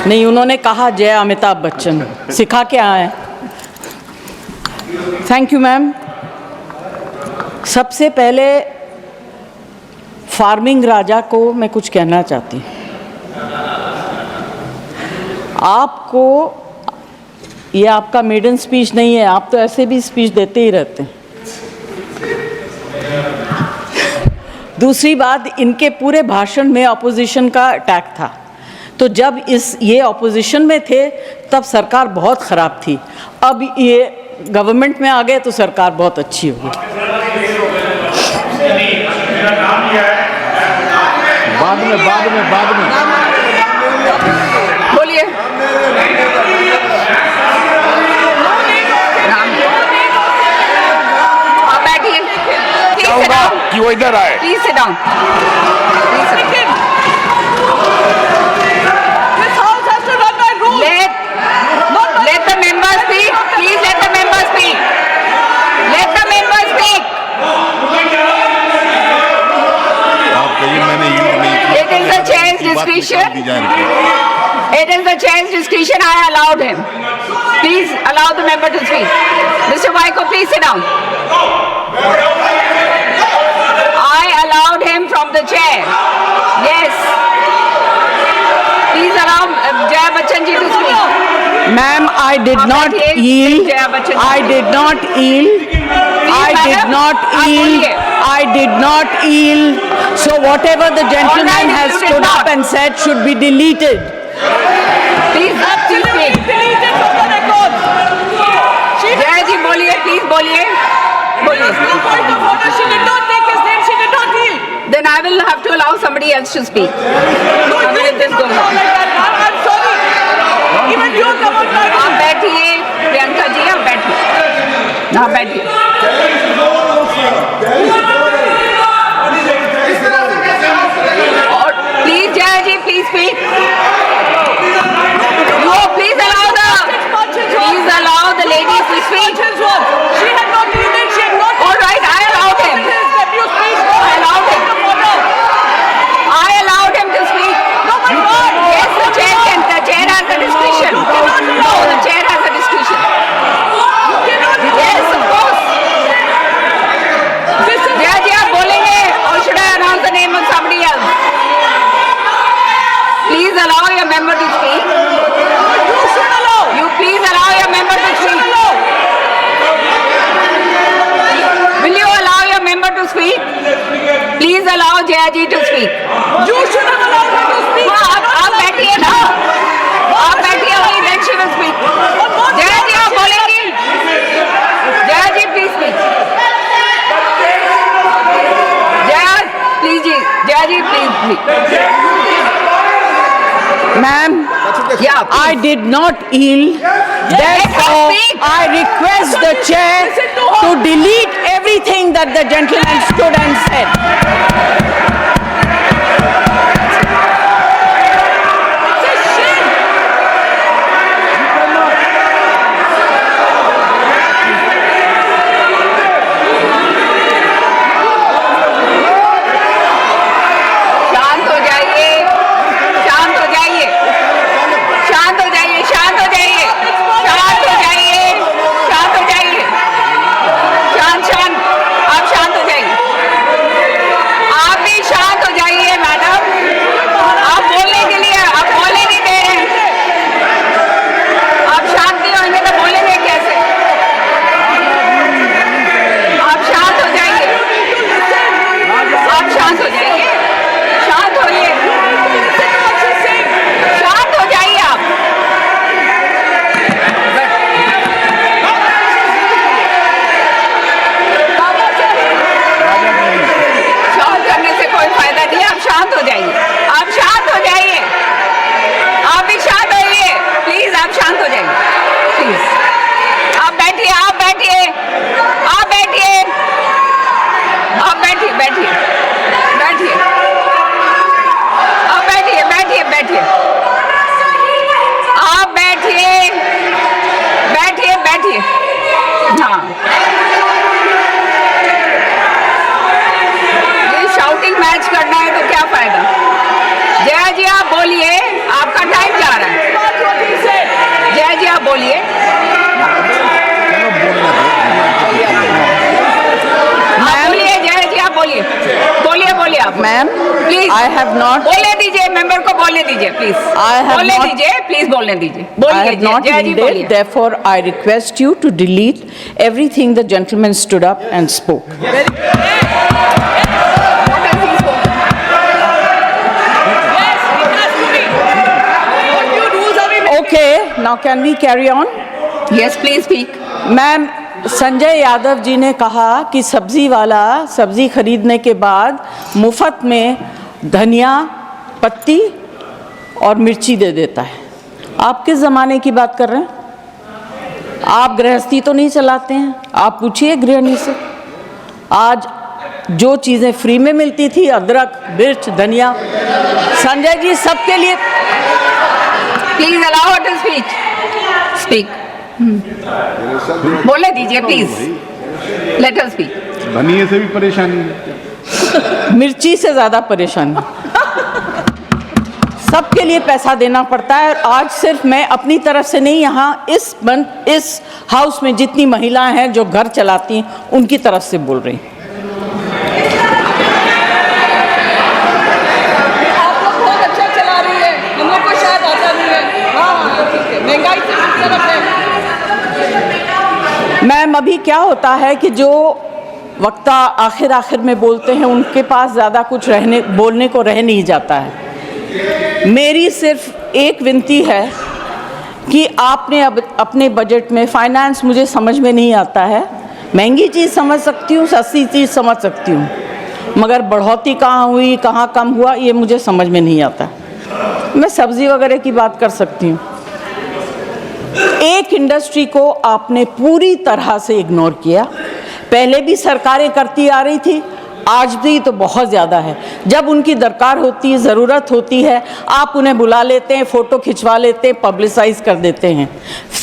नहीं, उन्होंने कहा जय अमिताभ बच्चन, सिखा के आए। Thank you ma'am. सबसे पहले फार्मिंग राजा को मैं कुछ कहना चाहती हूँ। आपको, ये आपका मेडन स्पीच नहीं है, आप तो ऐसे भी स्पीच देते ही रहते हैं। दूसरी बात, इनके पूरे भाषण में अपोजिशन का अटैक था, तो जब ये अपोजिशन में थे तब सरकार बहुत ख़राब थी, अब ये गवर्नमेंट में आ गए तो सरकार बहुत अच्छी होगी। बाद में बोलिए। आप बैठिए, कि वो इधर आए। Please sit down. Let the member speak. Please let the member speak. Let the member speak. आप कहिए, मैंने yield नहीं किया। It is the chair's discretion. It is the chair's discretion. I allowed him. Please allow the member to speak. Mr. Waiko, please sit down. I allowed him from the chair. Yes. Please allow Jaya Bachchan ji to speak. Ma'am, I did not yield. I did not yield. I did not yield. I did not yield. So whatever the gentleman has stood up and said should be deleted. Please speak. Jaya ji, बोलिए, please बोलिए. No point of order. She did not take his name. She did not yield. Then I will have to allow somebody else to speak. No, I mean, if this goes on. I'm sorry. Even you come on like आप बैठिए, प्रियंका जी, आप बैठिए। आप बैठिए। और please Jaya ji, please speak. No, please allow the ladies to speak. She had not yielded. She had not. All right, I allowed him. I allowed him to speak. No, my God. Yes, the chair can. The chair has the discretion. No, the chair has the discretion. Yes, of course. Jaya ji, आप बोलेंगे, or should I announce the name of somebody else? Please allow your member to speak. You should allow. You please allow your member to speak. Will you allow your member to speak? Please allow Jaya ji to speak. You should have allowed her to speak. हाँ, आप बैठिए ना, आप बैठिए, only then she will speak. Jaya जी, आप बोलेंगी? जया जी, please speak. Jaya ji, please. Ma'am, Yeah, I did not yield. Therefore, speak. I request the chair to delete everything that the gentleman stood and said. शांत हो जाइए, शांत हो जाइए, शांत हो जाइए, शांत हो जाइए, शांत हो जाइए, शांत हो जाइए, शांत शांत, आप शांत हो जाइए, आप भी शांत हो जाइए मैडम, आप बोलने के लिए, आप बोलने नहीं दे रहे हैं, आप शांत नहीं होंगे तो बोलेंगे कैसे? आप शांत हो जाइए, आप शांत हो जाइए, शांत होइए, शांत हो जाइए आप। शांत करने से कोई फायदा नहीं है, आप शांत हो जाइए, आप शांत हो जाइए, आप भी शांत होइए, प्लीज आप शांत हो जाइए, प्लीज आप बैठिए, आप बैठिए, आप बैठिए, आप बैठिए, बैठिए, बैठिए, आप बैठिए, बैठिए, बैठिए, आप बैठिए, बैठिए, बैठिए, हाँ, ये शाउटिंग मैच करना है तो क्या फायदा? जया जी, आप बोलिए, आपका टाइम जा रहा है। ma'am, please I have not. बोलने दीजिए, मेंबर को बोलने दीजिए प्लीज। I have बोलने not- दीजिए प्लीज, बोलने दीजिए, I बोलिए have not जय जी yielded, बोलिए। therefore I request you to delete everything the gentleman stood up and spoke. Yes, he has to be. What new rules are we making? Okay, now can we carry on? Yes please speak. Ma'am, Sanjay Yadav ji ने कहा कि सब्जी वाला सब्जी खरीदने के बाद मुफ्त में धनिया पत्ती और मिर्ची दे देता है। आप किस ज़माने की बात कर रहे हैं? आप गृहस्थी तो नहीं चलाते हैं? आप पूछिए गृहिणी से। आज जो चीज़ें फ्री में मिलती थी, अदरक, मिर्च, धनिया, संजय जी सबके लिए। Please allow her to speak, speak. बोलने दीजिए प्लीज, लेट अस स्पीक। धनिये से भी परेशानी है। मिर्ची से ज़्यादा परेशानी। सबके लिए पैसा देना पड़ता है। और आज सिर्फ मैं अपनी तरफ से नहीं, यहाँ इस हाउस में जितनी महिलाएं हैं जो घर चलाती हैं, उनकी तरफ से बोल रही हूँ। आप लोग बहुत अच्छा चला रही है, हम लोग को शायद आता नहीं है। हाँ, ठीक है, महंगाई से मुक्त तरफ है। मैम, अभी क्या होता है कि जो वक्ता आखिर में बोलते हैं, उनके पास ज़्यादा कुछ बोलने को रह नहीं जाता है। मेरी सिर्फ एक विनती है कि आपने अब अपने बजट में, फाइनेंस मुझे समझ में नहीं आता है, महंगी चीज़ समझ सकती हूँ, सस्ती चीज़ समझ सकती हूँ, मगर बढ़ोतरी कहाँ हुई, कहाँ कम हुआ, ये मुझे समझ में नहीं आता। मैं सब्ज़ी वगैरह की बात कर सकती हूँ। एक इंडस्ट्री को आपने पूरी तरह से इग्नोर किया। पहले भी सरकारें करती आ रही थी, आज भी तो बहुत ज़्यादा है। जब उनकी दरकार होती है, ज़रूरत होती है, आप उन्हें बुला लेते हैं, फ़ोटो खिंचवा लेते हैं, पब्लिसाइज कर देते हैं।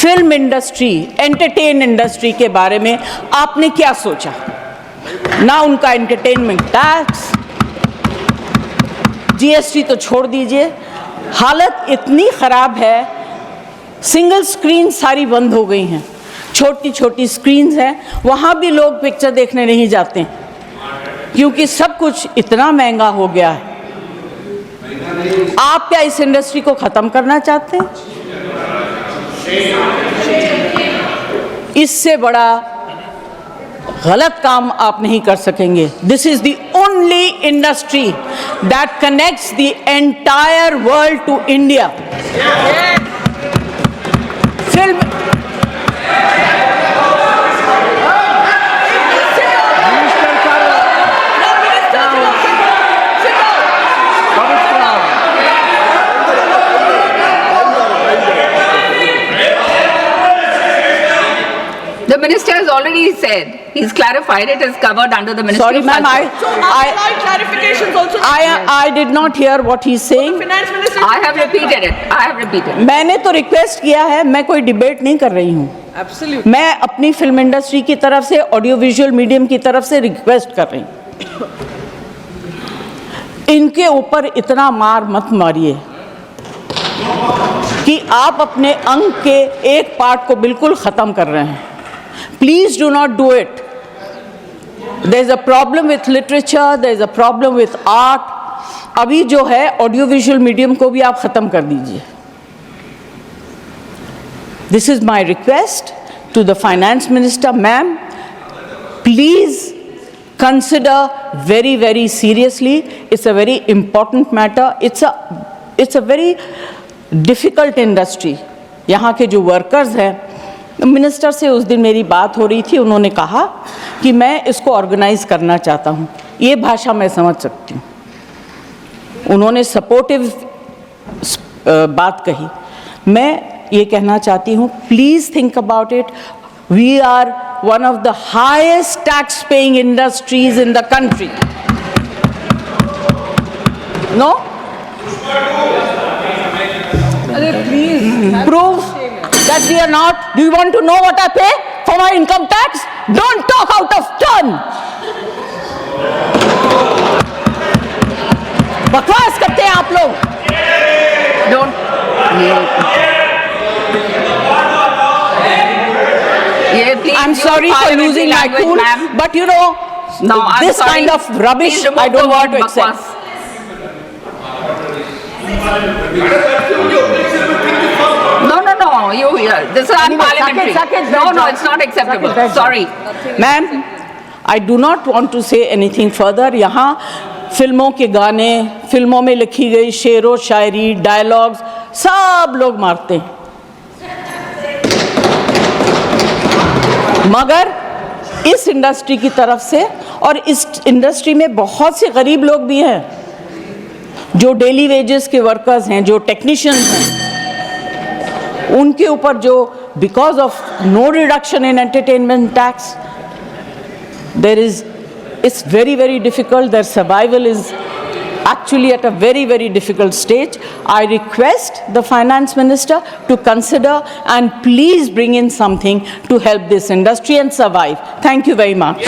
फिल्म इंडस्ट्री, एंटरटेन इंडस्ट्री के बारे में आपने क्या सोचा? ना उनका एंटरटेनमेंट टैक्स, जीएसटी तो छोड़ दीजिए। हालत इतनी ख़राब है, सिंगल स्क्रीन सारी बंद हो गई हैं, छोटी छोटी स्क्रीन्स हैं, वहाँ भी लोग पिक्चर देखने नहीं जाते हैं क्योंकि सब कुछ इतना महंगा हो गया है। आप क्या इस इंडस्ट्री को ख़त्म करना चाहते हैं? इससे बड़ा गलत काम आप नहीं कर सकेंगे। This is the only industry that connects the entire world to India. Film The minister has already said, he's clarified it is covered under the Ministry Sorry, of ma'am, Culture. So our clarifications also. I did not hear what he's saying. Finance Minister. I have repeated it. I have repeated. मैंने तो request किया है, मैं कोई debate नहीं कर रही हूँ। Absolutely. मैं अपनी फिल्म इंडस्ट्री की तरफ से, ऑडियो विजुअल मीडियम की तरफ से रिक्वेस्ट कर रही हूँ, इनके ऊपर इतना मार मत मारिए कि आप अपने अंग के एक पार्ट को बिल्कुल ख़त्म कर रहे हैं। Please do not do it. There is a problem with literature, there is a problem with art. अभी जो है ऑडियो विजुअल मीडियम को भी आप ख़त्म कर दीजिए। This is my request to the finance minister, ma'am, please consider very, very seriously. It's a very important matter. It's a very difficult industry. यहाँ के जो workers हैं, मिनिस्टर से उस दिन मेरी बात हो रही थी, उन्होंने कहा कि मैं इसको ऑर्गेनाइज करना चाहता हूँ। ये भाषा मैं समझ सकती हूँ। उन्होंने सपोर्टिव बात कही। मैं ये कहना चाहती हूँ, please think about it. We are one of the highest tax paying industries in the country. No, prove that we are not. Do you want to know what I pay for my income tax? Don't talk out of turn. बकवास करते हैं आप लोग। Don't. Please I'm use sorry for parliamentary losing my language, cool, ma'am. but you know, No, I'm this sorry. kind of rubbish Please remove I don't the want word to accept. bakwas. No, no, no. This is unparliamentary. No, it's not acceptable. Sorry. Ma'am, I do not want to say anything further. यहाँ फिल्मों के गाने, फिल्मों में लिखी गई शेरो शायरी, dialogues सब लोग मारते हैं, मगर इस इंडस्ट्री की तरफ से, और इस इंडस्ट्री में बहुत से गरीब लोग भी हैं जो डेली वेजेस के वर्कर्स हैं, जो टेक्नीशियंस हैं, उनके ऊपर जो because of no reduction in entertainment tax there is, it's very, very difficult. Their survival is actually at a very, very difficult stage. I request the finance minister to consider and please bring in something to help this industry and survive. Thank you very much.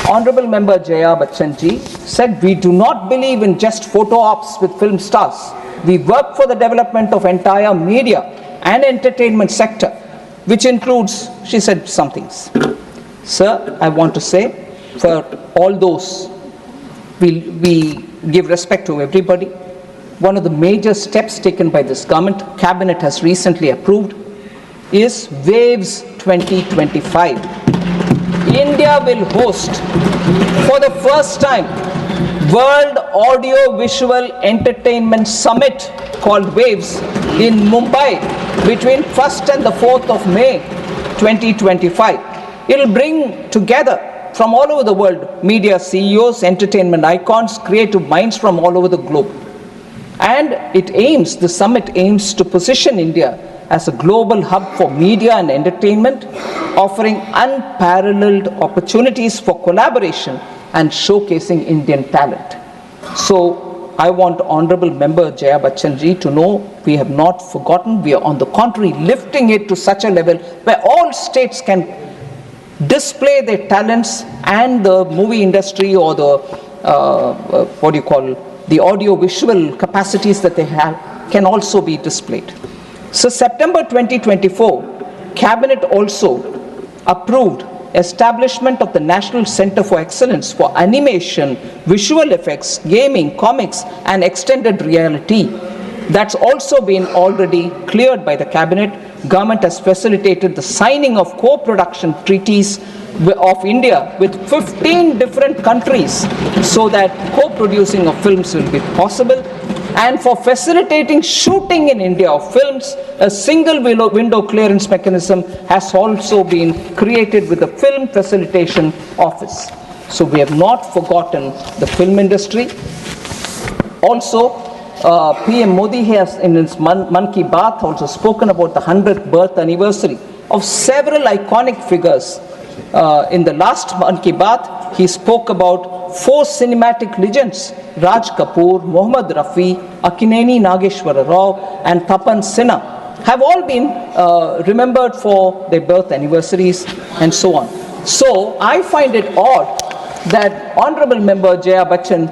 Honorable Member Jaya Bachchan ji said, we do not believe in just photo ops with film stars. We work for the development of entire media and entertainment sector, which includes, she said, some things. Sir, I want to say, for all those, we give respect to everybody. One of the major steps taken by this government, Cabinet has recently approved, is Waves 2025. India will host, for the first time, World Audio Visual Entertainment Summit called Waves in Mumbai between 1st and the 4th of May 2025. It will bring together from all over the world media CEOs, entertainment icons, creative minds from all over the globe. And the summit aims to position India as a global hub for media and entertainment, offering unparalleled opportunities for collaboration and showcasing Indian talent. So I want Honorable Member Jaya Bachchan ji to know we have not forgotten. We are on the contrary lifting it to such a level where all states can display their talents, and the movie industry or the the audio visual capacities that they have can also be displayed. So September 2024, Cabinet also approved establishment of the National Center for Excellence for Animation, Visual Effects, Gaming, Comics and Extended Reality. That's also been already cleared by the Cabinet. Government has facilitated the signing of co-production treaties of India with 15 different countries so that co-producing of films will be possible. And for facilitating shooting in India of films, a single window clearance mechanism has also been created with the Film Facilitation Office. So we have not forgotten the film industry. Also, PM Modi has in his Man Ki Baat also spoken about the 100th birth anniversary of several iconic figures. In the last Man Ki Baat, he spoke about 4 cinematic legends, Raj Kapoor, Mohammad Rafi, Akineni Nageshwara Rao and Tapan Sinha have all been remembered for their birth anniversaries and so on. So I find it odd that Honorable Member Jaya Bachchan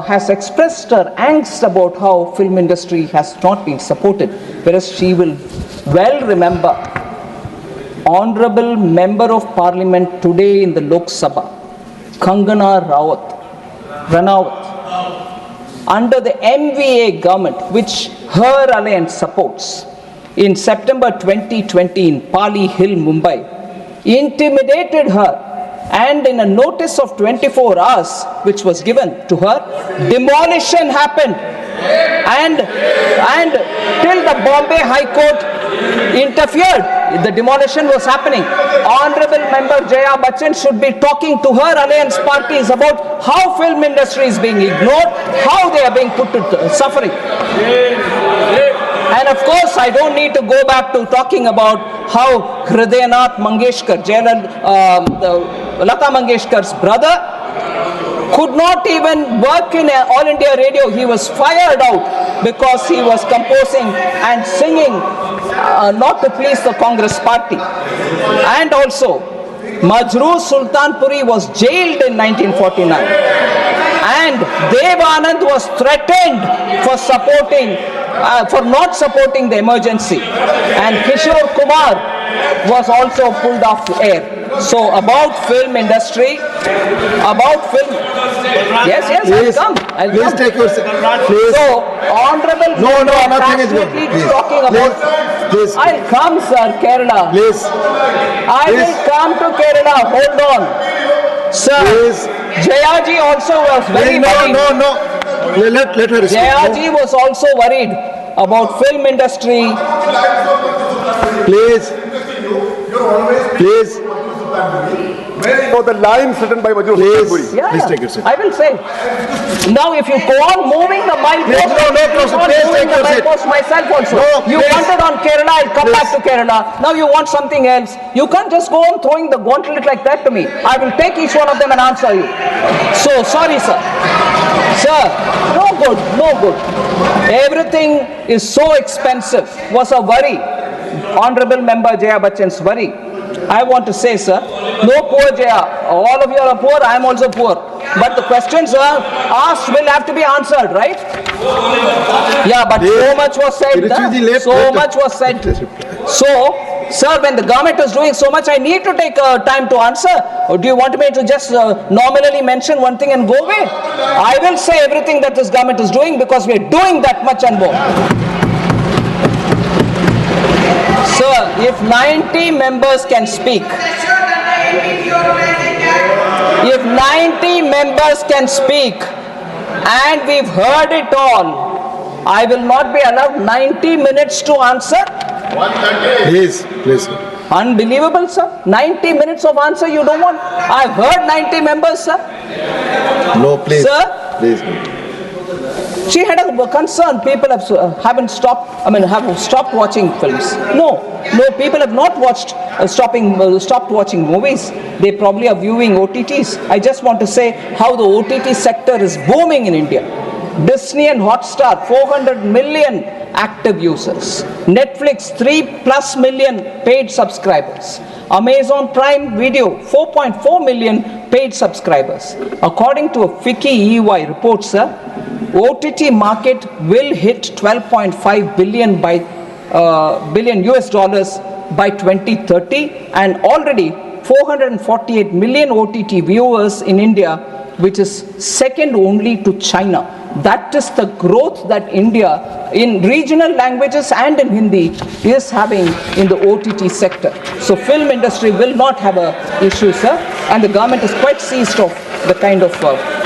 has expressed her angst about how film industry has not been supported, whereas she will well remember Honorable Member of Parliament today in the Lok Sabha, Kangana Ranaut, under the MVA government, which her alliance supports, in September 2020 in Pali Hill, Mumbai, intimidated her, and in a notice of 24 hours which was given to her, demolition happened. And till the Bombay High Court interfered, the demolition was happening. Honorable Member Jaya Bachchan should be talking to her alliance parties about how film industry is being ignored, how they are being put to suffering. And of course, I don't need to go back to talking about how Hridayanath Mangeshkar, Lata Mangeshkar's brother, could not even work in All India Radio. He was fired out because he was composing and singing not to please the Congress party. And also, Majroor Sultanpuri was jailed in 1949. And Dev Anand was threatened for not supporting the emergency. And Kishore Kumar was also pulled off air. So about film industry, about film. Yes, Please, I'll please come. take your seat. Please. So, Honorable No, member nothing is good. passionately Please. talking about. Please. I'll come, sir, Kerala. Please. I Please. will come to Kerala. Hold on. Sir, Please. Jayaji also was very worried. No. Let her speak. Jayaji was also worried about film industry. Please. Please. For the lines written by Major Please. Yeah, Please take your seat. I will say. Now, if you go on moving the Please, milepost, no, Professor, please moving take the your seat. milepost myself also. No, You please. wanted on Kerala, I'll come Please. back to Kerala. Now you want something else. You can't just go on throwing the gauntlet like that to me. I will take each one of them and answer you. So, sorry, sir. Sir, no good. Everything is so expensive. Was a worry. Honorable Member Jaya Bachchan's worry. I want to say, sir, no poor Jaya. All of you are poor, I am also poor. But the questions are asked will have to be answered, right? Yeah, but so much was said. So much was said. So, sir, when the government is doing so much, I need to take time to answer. Or do you want me to just nominally mention one thing and go away? I will say everything that this government is doing because we are doing that much and more. Sir, if 90 members can speak, if 90 members can speak and we've heard it all, I will not be allowed 90 minutes to answer? Please. Unbelievable, sir. 90 minutes of answer you don't want? I've heard 90 members, sir. No, please. Sir? Please. She had a concern. People haven't stopped. Have stopped watching films. No, people have not stopped watching movies. They probably are viewing OTTs. I just want to say how the OTT sector is booming in India. Disney and Hotstar, 400 million active users. Netflix, 3+ million paid subscribers. Amazon Prime Video, 4.4 million paid subscribers. According to a FICCI EY report, sir, OTT market will hit 12.5 billion billion US dollars by 2030, and already 448 million OTT viewers in India, which is second only to China. That is the growth that India in regional languages and in Hindi is having in the OTT sector. So film industry will not have a issue, sir, and the government is quite seized of the kind of